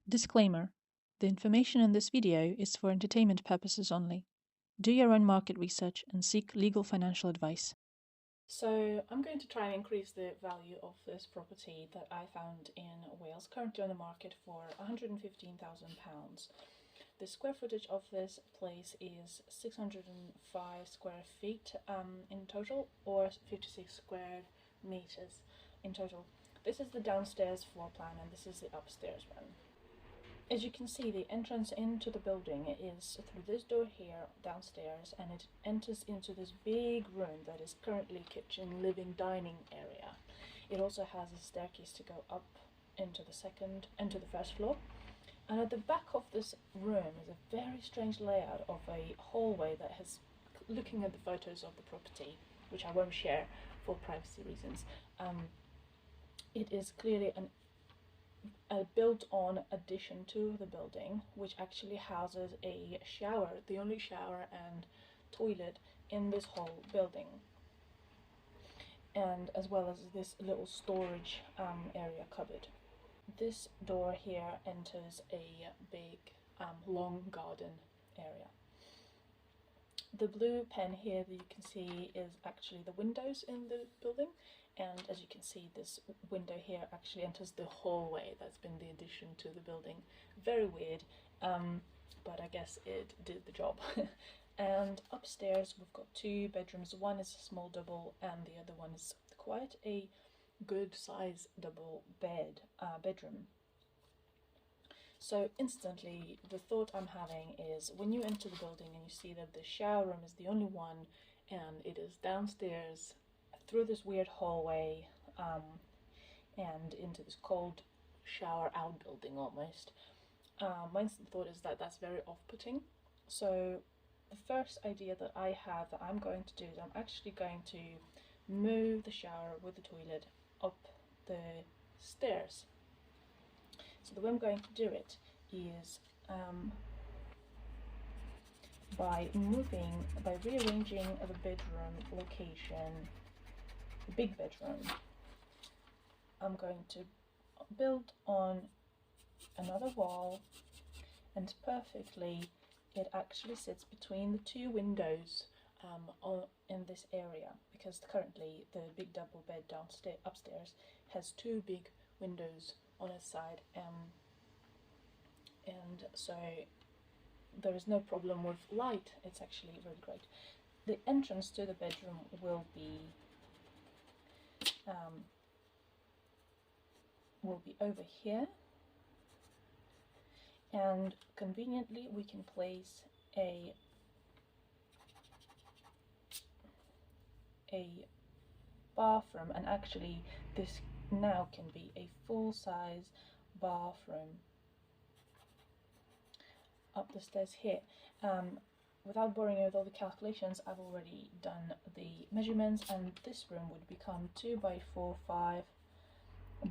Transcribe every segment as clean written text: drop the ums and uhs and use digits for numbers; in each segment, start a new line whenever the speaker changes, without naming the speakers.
Disclaimer: the information in this video is for entertainment purposes only. Do your own market research and seek legal financial advice.
So I'm going to try and increase the value of this property that I found in Wales, currently on the market for £115,000. The square footage of this place is 605 square feet in total, or 56 square meters in total. This is the downstairs floor plan and this is the upstairs one. As you can see, the entrance into the building is through this door here downstairs, and it enters into this big room that is currently kitchen, living, dining area. It also has a staircase to go up into the first floor. And at the back of this room is a very strange layout of a hallway that has, looking at the photos of the property, which I won't share for privacy reasons, it is clearly a built-on addition to the building, which actually houses a shower, the only shower and toilet in this whole building, and as well as this little storage area cupboard. This door here enters a big long garden area. The blue pen here that you can see is actually the windows in the building, and as you can see, this window here actually enters the hallway that's been the addition to the building. Very weird, but I guess it did the job. And upstairs we've got two bedrooms. One is a small double and the other one is quite a good size double bedroom. So instantly the thought I'm having is, when you enter the building and you see that the shower room is the only one and it is downstairs through this weird hallway and into this cold shower outbuilding almost, my instant thought is that that's very off-putting. So the first idea that I have that I'm going to do is I'm actually going to move the shower with the toilet up the stairs. So the way I'm going to do it is by rearranging the bedroom location, the big bedroom. I'm going to build on another wall, and perfectly it actually sits between the two windows in this area, because currently the big double bed upstairs has two big windows on its side, and so there is no problem with light. It's actually really great. The entrance to the bedroom will be over here, and conveniently we can place a bathroom, and actually this now can be a full-size bathroom up the stairs here. Without boring you with all the calculations, I've already done the measurements, and this room would become 2 by 4, 5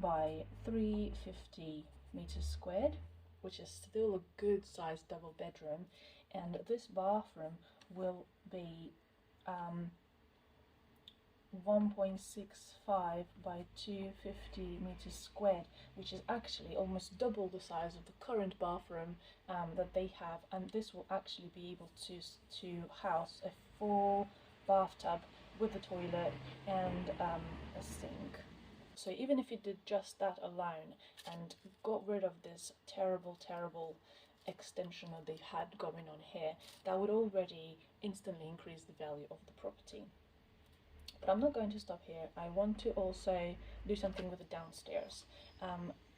by 350 meters squared, which is still a good sized double bedroom, and this bathroom will be 1.65 by 250 meters squared, which is actually almost double the size of the current bathroom that they have, and this will actually be able to house a full bathtub with a toilet and a sink. So even if you did just that alone and got rid of this terrible extension that they've had going on here, that would already instantly increase the value of the property. But I'm not going to stop here. I want to also do something with the downstairs.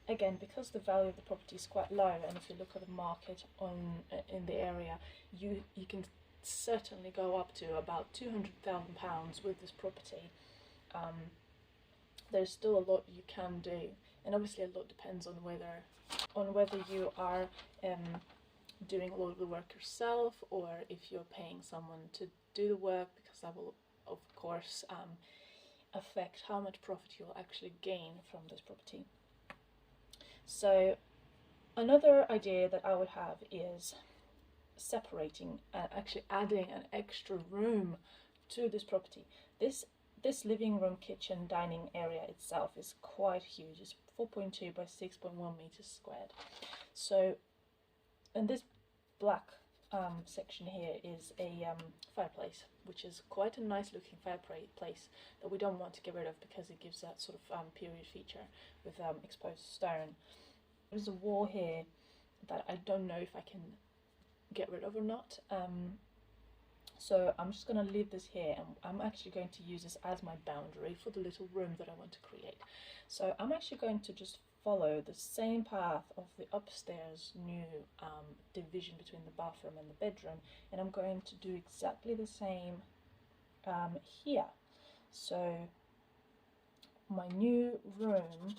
Again, because the value of the property is quite low, and if you look at the market in the area, you can certainly go up to about £200,000 with this property. There's still a lot you can do, and obviously a lot depends on whether you are doing a lot of the work yourself, or if you're paying someone to do the work, because that will of course affect how much profit you'll actually gain from this property. So another idea that I would have is separating and actually adding an extra room to this property. This living room, kitchen, dining area itself is quite huge. It's 4.2 by 6.1 meters squared. So, and this black section here is a fireplace, which is quite a nice looking fireplace that we don't want to get rid of because it gives that sort of period feature with exposed stone. There's a wall here that I don't know if I can get rid of or not. So I'm just going to leave this here, and I'm actually going to use this as my boundary for the little room that I want to create. So I'm actually going to just follow the same path of the upstairs new division between the bathroom and the bedroom, and I'm going to do exactly the same here. So my new room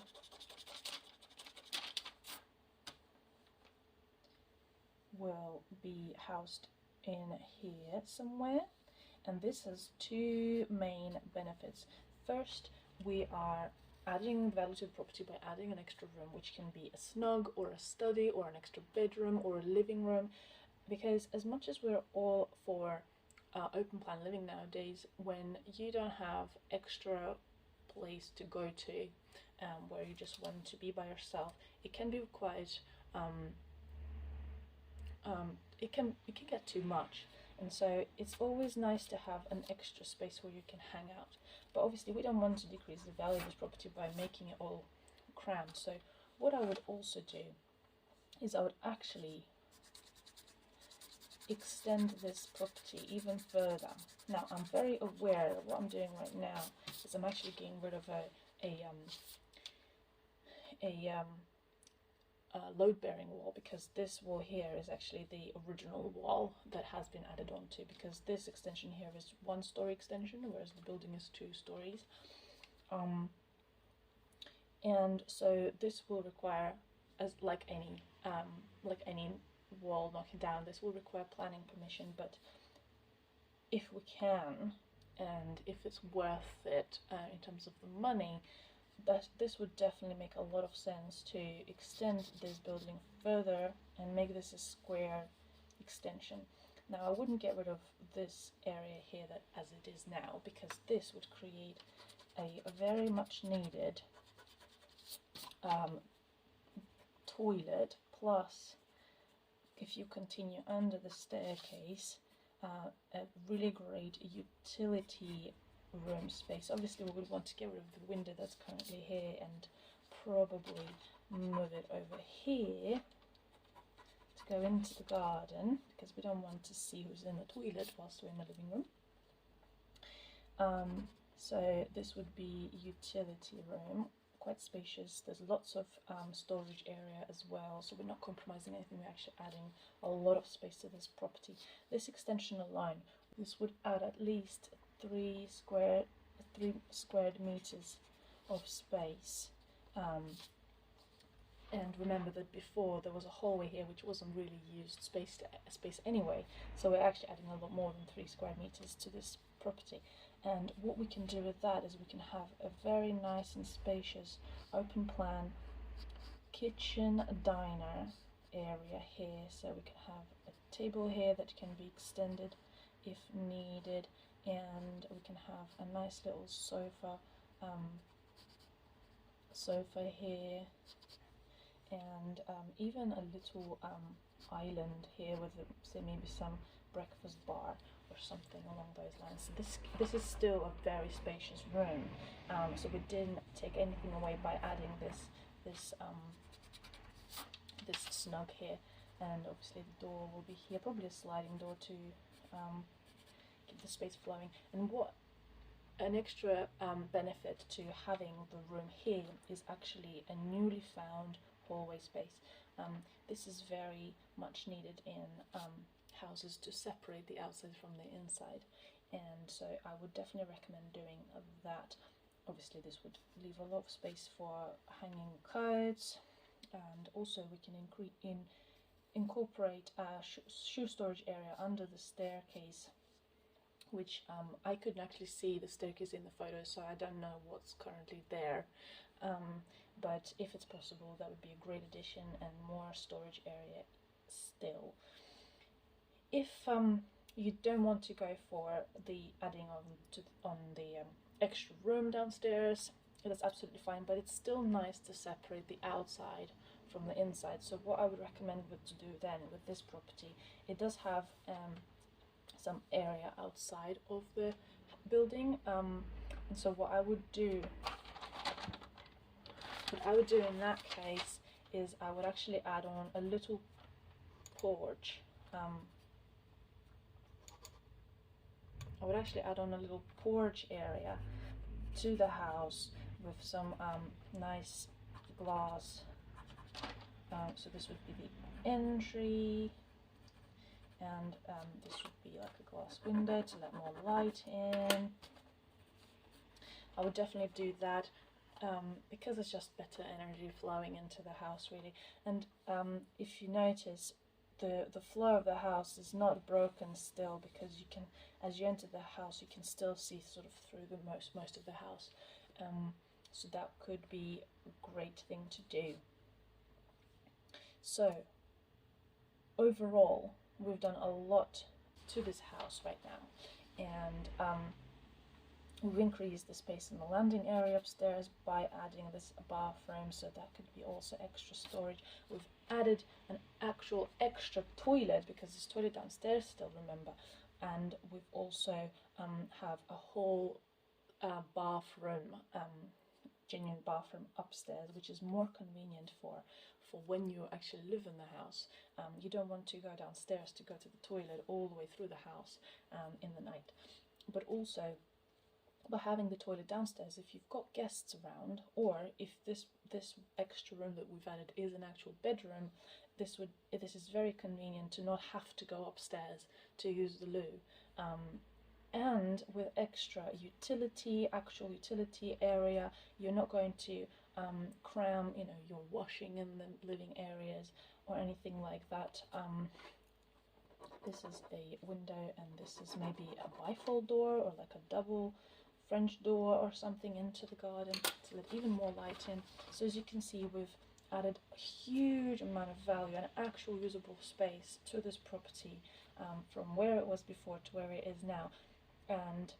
will be housed in here somewhere, and this has two main benefits. First, we are adding value to the property by adding an extra room, which can be a snug or a study or an extra bedroom or a living room, because as much as we're all for open plan living nowadays, when you don't have extra place to go to where you just want to be by yourself, it can be quite it can get too much, and so it's always nice to have an extra space where you can hang out. But obviously we don't want to decrease the value of this property by making it all crammed. So what I would also do is I would actually extend this property even further. Now I'm very aware that what I'm doing right now is I'm actually getting rid of a load-bearing wall, because this wall here is actually the original wall that has been added onto, because this extension here is 1-story extension, whereas the building is 2 stories. And so this will require, as like any wall knocking down, this will require planning permission. But if we can, and if it's worth it in terms of the money, that this would definitely make a lot of sense to extend this building further and make this a square extension. Now I wouldn't get rid of this area here that as it is now, because this would create a very much needed toilet, plus if you continue under the staircase, a really great utility room space. Obviously we would want to get rid of the window that's currently here and probably move it over here to go into the garden, because we don't want to see who's in the toilet whilst we're in the living room. So this would be utility room, quite spacious. There's lots of storage area as well, so we're not compromising anything. We're actually adding a lot of space to this property. This extension alone, this would add at least 3 squared meters of space. And remember that before there was a hallway here which wasn't really used space anyway, so we're actually adding a lot more than 3 square meters to this property. And what we can do with that is we can have a very nice and spacious open plan kitchen diner area here, so we can have a table here that can be extended if needed, and we can have a nice little sofa here, and even a little island here with say maybe some breakfast bar or something along those lines. So this is still a very spacious room, so we didn't take anything away by adding this snug here. And obviously the door will be here, probably a sliding door to keep the space flowing. And what an extra benefit to having the room here is actually a newly found hallway space. This is very much needed in houses to separate the outside from the inside, and so I would definitely recommend doing that. Obviously this would leave a lot of space for hanging coats, and also we can incorporate a shoe storage area under the staircase, which I couldn't actually see the staircase in the photos, so I don't know what's currently there. But if it's possible, that would be a great addition and more storage area still. If you don't want to go for the adding on the extra room downstairs, that's absolutely fine, but it's still nice to separate the outside from the inside. So what I would recommend to do then with this property, it does have some area outside of the building, and so what I would do in that case is I would actually add on a little porch. Area to the house with some nice glass. So this would be the entry, and this would be like a glass window to let more light in. I would definitely do that because it's just better energy flowing into the house, really. And if you notice, the floor of the house is not broken still, because you can, as you enter the house, you can still see sort of through the most of the house. So that could be a great thing to do. So overall, we've done a lot to this house right now, and we've increased the space in the landing area upstairs by adding this bathroom, so that could be also extra storage. We've added an actual extra toilet, because there's toilet downstairs still, remember, and we've also have a whole bathroom, genuine bathroom upstairs, which is more convenient for when you actually live in the house. You don't want to go downstairs to go to the toilet all the way through the house in the night. But also, by having the toilet downstairs, if you've got guests around, or if this extra room that we've added is an actual bedroom, this is very convenient to not have to go upstairs to use the loo. And with extra actual utility area, you're not going to cram, your washing in the living areas or anything like that. This is a window, and this is maybe a bifold door or like a double French door or something into the garden to let even more light in. So as you can see, we've added a huge amount of value and actual usable space to this property, from where it was before to where it is now. And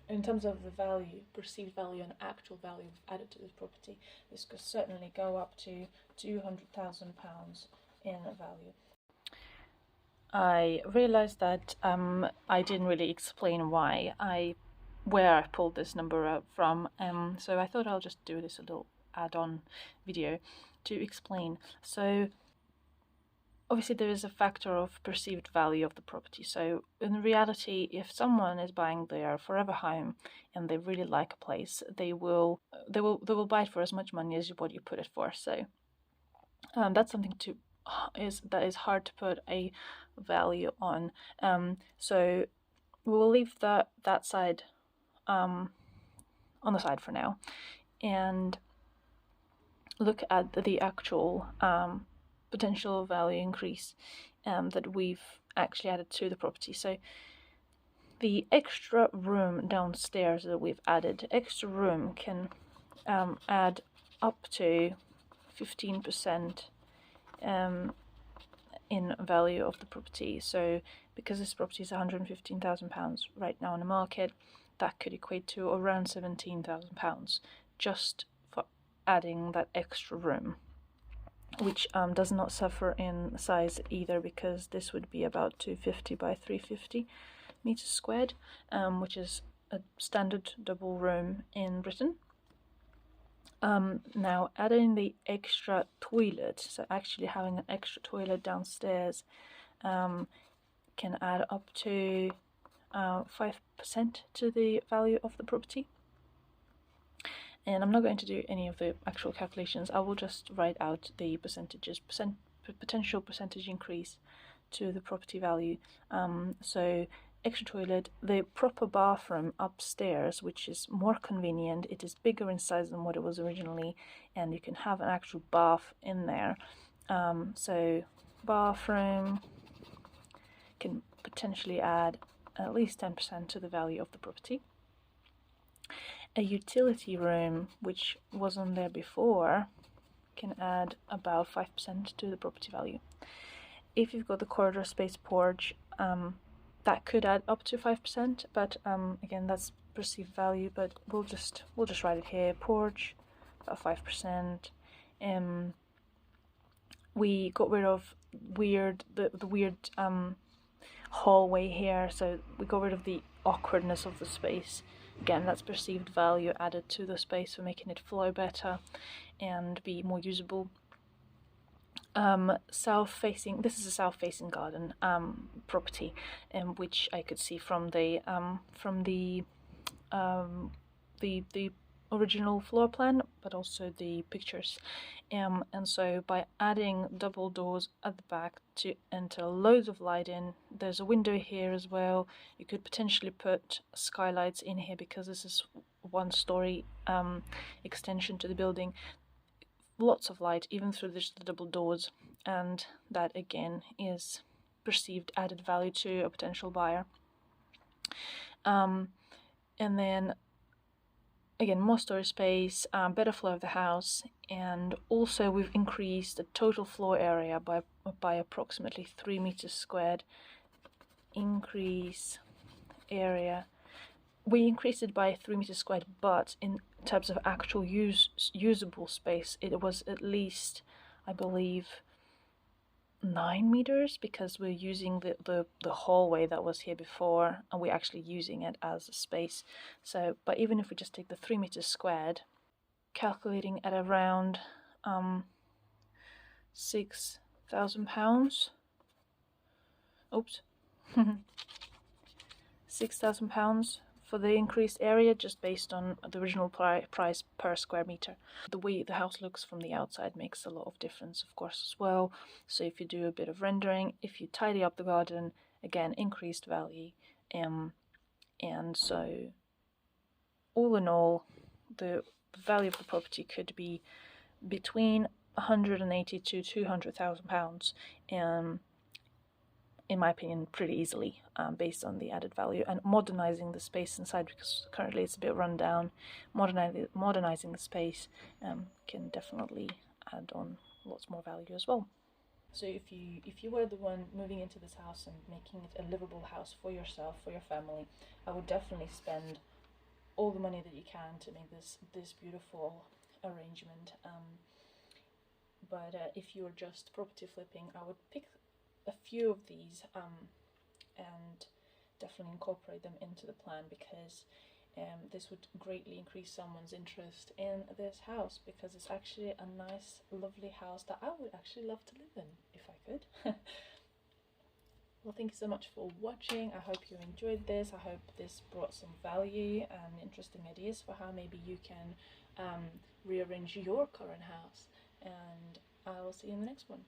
in terms of the value, perceived value and actual value we've added to this property, this could certainly go up to £200,000 in value. I realized that I didn't really explain where I pulled this number out from, so I thought I'll just do this a little add-on video to explain. So obviously there is a factor of perceived value of the property. So in reality, if someone is buying their forever home and they really like a place, they will buy it for as much money as what you put it for. So that's something that is hard to put a value on. So we will leave that side on the side for now, and look at the actual potential value increase that we've actually added to the property. So the extra room downstairs that we've added, extra room can add up to 15% in value of the property. So because this property is £115,000 right now on the market, that could equate to around £17,000 just for adding that extra room, which does not suffer in size either, because this would be about 250 by 350 meters squared, which is a standard double room in Britain. Now, adding the extra toilet, so actually having an extra toilet downstairs, can add up to 5% to the value of the property. And I'm not going to do any of the actual calculations. I will just write out the potential percentage increase to the property value. So extra toilet, the proper bathroom upstairs, which is more convenient. It is bigger in size than what it was originally, and you can have an actual bath in there. So bathroom can potentially add at least 10% to the value of the property. A utility room, which wasn't there before, can add about 5% to the property value. If you've got the corridor space porch, that could add up to 5%, but again, that's perceived value, but we'll just write it here. Porch, about 5%. We got rid of the weird hallway here, so we got rid of the awkwardness of the space. Again, that's perceived value added to the space for making it flow better and be more usable. South-facing. This is a south-facing garden property, which I could see from the original floor plan, but also the pictures. And so by adding double doors at the back to enter loads of light in, there's a window here as well. You could potentially put skylights in here because this is one-story extension to the building. Lots of light even through the double doors, and that again is perceived added value to a potential buyer. And then again, more storage space, better flow of the house, and also we've increased the total floor area by approximately 3 meters squared. Increase area. We increased it by 3 meters squared, but in terms of actual usable space, it was at least, I believe, 9 meters, because we're using the hallway that was here before, and we're actually using it as a space. So, but even if we just take the 3 meters squared, calculating at around £6,000. Oops. £6,000 for the increased area, just based on the original price per square meter. The way the house looks from the outside makes a lot of difference, of course, as well. So if you do a bit of rendering, if you tidy up the garden, again, increased value. And so all in all, the value of the property could be between £180,000 to £200,000, in my opinion, pretty easily, based on the added value and modernizing the space inside, because currently it's a bit run down. Modernizing the space can definitely add on lots more value as well. So if you were the one moving into this house and making it a livable house for yourself, for your family, I would definitely spend all the money that you can to make this beautiful arrangement. But if you're just property flipping, I would pick a few of these and definitely incorporate them into the plan, because this would greatly increase someone's interest in this house, because it's actually a nice, lovely house that I would actually love to live in if I could. Well, thank you so much for watching. I hope you enjoyed this. I hope this brought some value and interesting ideas for how maybe you can rearrange your current house, and I will see you in the next one.